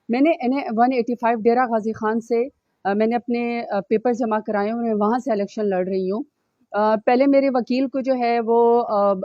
میں نے NA-185 ڈیرہ غازی خان سے میں نے اپنے پیپر جمع کرائے ہیں، وہاں سے الیکشن لڑ رہی ہوں۔ پہلے میرے وکیل کو جو ہے وہ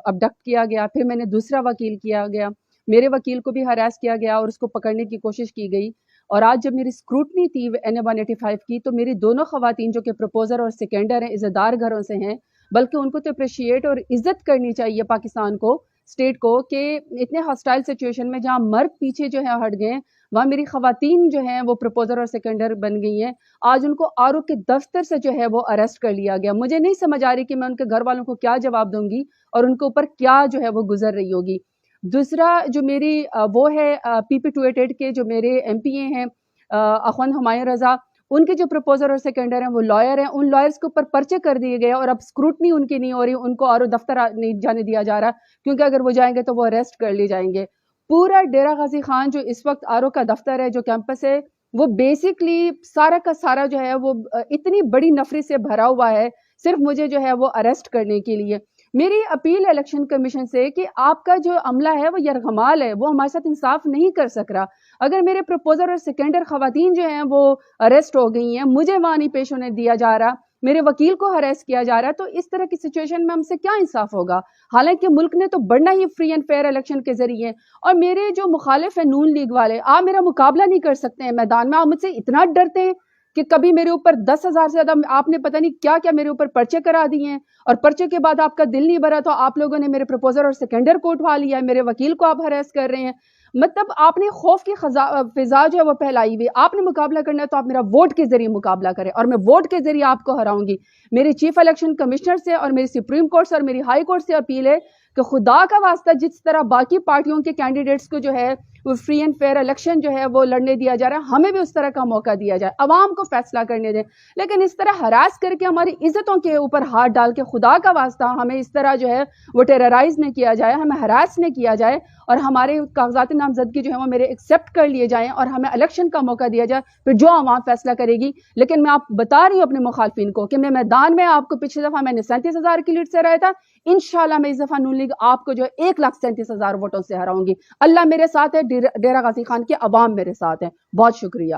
ابڈکٹ کیا گیا، پھر میں نے دوسرا وکیل کیا گیا، میرے وکیل کو بھی ہراس کیا گیا اور اس کو پکڑنے کی کوشش کی گئی۔ اور آج جب میری اسکروٹنی تھی NA-185 کی، تو میری دونوں خواتین جو کہ پروپوزر اور سیکنڈر ہیں، عزت دار گھروں سے ہیں، بلکہ ان کو تو اپریشیٹ اور عزت کرنی چاہیے پاکستان کو، اسٹیٹ کو، کہ اتنے ہاسٹائل سچویشن میں جہاں مرد پیچھے جو ہے ہٹ گئے، وہاں میری خواتین جو ہیں وہ پروپوزر اور سیکنڈر بن گئی ہیں۔ آج ان کو آر او کے دفتر سے جو ہے وہ اریسٹ کر لیا گیا۔ مجھے نہیں سمجھ آ رہی کہ میں ان کے گھر والوں کو کیا جواب دوں گی اور ان کے اوپر کیا جو ہے وہ گزر رہی ہوگی۔ دوسرا جو میری وہ ہے PP-288 کے جو میرے MP ہیں اخوند ہمایوں رضا، ان کے جو پروپوزر اور سیکنڈر ہیں وہ لائر ہیں، ان لائرز کے اوپر پرچے کر دیے گئے اور اب اسکروٹنی ان کی نہیں ہو رہی، ان کو آر او دفتر نہیں جانے دیا جا رہا، کیونکہ اگر وہ جائیں گے تو وہ اریسٹ کر لیے جائیں گے۔ پورا ڈیرہ غازی خان جو اس وقت آر او کا دفتر ہے، جو کیمپس ہے، وہ بیسکلی سارا کا سارا جو ہے وہ اتنی بڑی نفری سے بھرا ہوا ہے، صرف مجھے جو ہے وہ اریسٹ کرنے کے لیے۔ میری اپیل الیکشن کمیشن سے کہ آپ کا جو عملہ ہے وہ یرغمال ہے، وہ ہمارے ساتھ انصاف نہیں کر سک رہا۔ اگر میرے پروپوزر اور سیکنڈر خواتین جو ہیں وہ اریسٹ ہو گئی ہیں، مجھے وہاں نہیں پیش ہونے دیا جا رہا، میرے وکیل کو ہراس کیا جا رہا ہے، تو اس طرح کی سچویشن میں ہم سے کیا انصاف ہوگا؟ حالانکہ ملک نے تو بڑھنا ہی فری اینڈ فیئر الیکشن کے ذریعے۔ اور میرے جو مخالف ہیں نون لیگ والے، آپ میرا مقابلہ نہیں کر سکتے ہیں میدان میں، آپ مجھ سے اتنا ڈرتے ہیں کہ کبھی میرے اوپر 10,000 سے زیادہ آپ نے پتہ نہیں کیا کیا میرے اوپر پرچے کرا دیے ہیں، اور پرچے کے بعد آپ کا دل نہیں بھرا تو آپ لوگوں نے میرے پروپوزر اور سیکنڈر کو اٹھا لیا ہے، میرے وکیل کو آپ ہراس کر رہے ہیں۔ مطلب آپ نے خوف کی فضا جو ہے وہ پھیلائی ہوئی۔ آپ نے مقابلہ کرنا ہے تو آپ میرا ووٹ کے ذریعے مقابلہ کریں، اور میں ووٹ کے ذریعے آپ کو ہراؤں گی۔ میری چیف الیکشن کمشنر سے اور میری سپریم کورٹ سے اور میری ہائی کورٹ سے اپیل ہے کہ خدا کا واسطہ جس طرح باقی پارٹیوں کے کینڈیڈیٹس کو جو ہے وہ فری اینڈ فیئر الیکشن جو ہے وہ لڑنے دیا جا رہا ہے، ہمیں بھی اس طرح کا موقع دیا جائے، عوام کو فیصلہ کرنے دیں۔ لیکن اس طرح ہراس کر کے ہماری عزتوں کے اوپر ہاتھ ڈال کے خدا کا واسطہ ہمیں اس طرح جو ہے وہ ٹیررائز نہ کیا جائے، ہمیں ہراس نہ کیا جائے، اور ہمارے کاغذات نامزدگی جو ہے وہ میرے ایکسیپٹ کر لیے جائیں اور ہمیں الیکشن کا موقع دیا جائے، پھر جو عوام فیصلہ کرے گی۔ لیکن میں آپ بتا رہی ہوں اپنے مخالفین کو کہ میں میدان میں آپ کو پچھلی دفعہ میں نے 37,000 کی لیڈ سے ہرایا تھا، انشاءاللہ میں اس دفعہ نون لیگ آپ کو جو ہے 1,37,000 ووٹوں سے ہراؤں گی۔ اللہ میرے ساتھ ہے، ڈیرہ غازی خان کے عوام میرے ساتھ ہیں۔ بہت شکریہ۔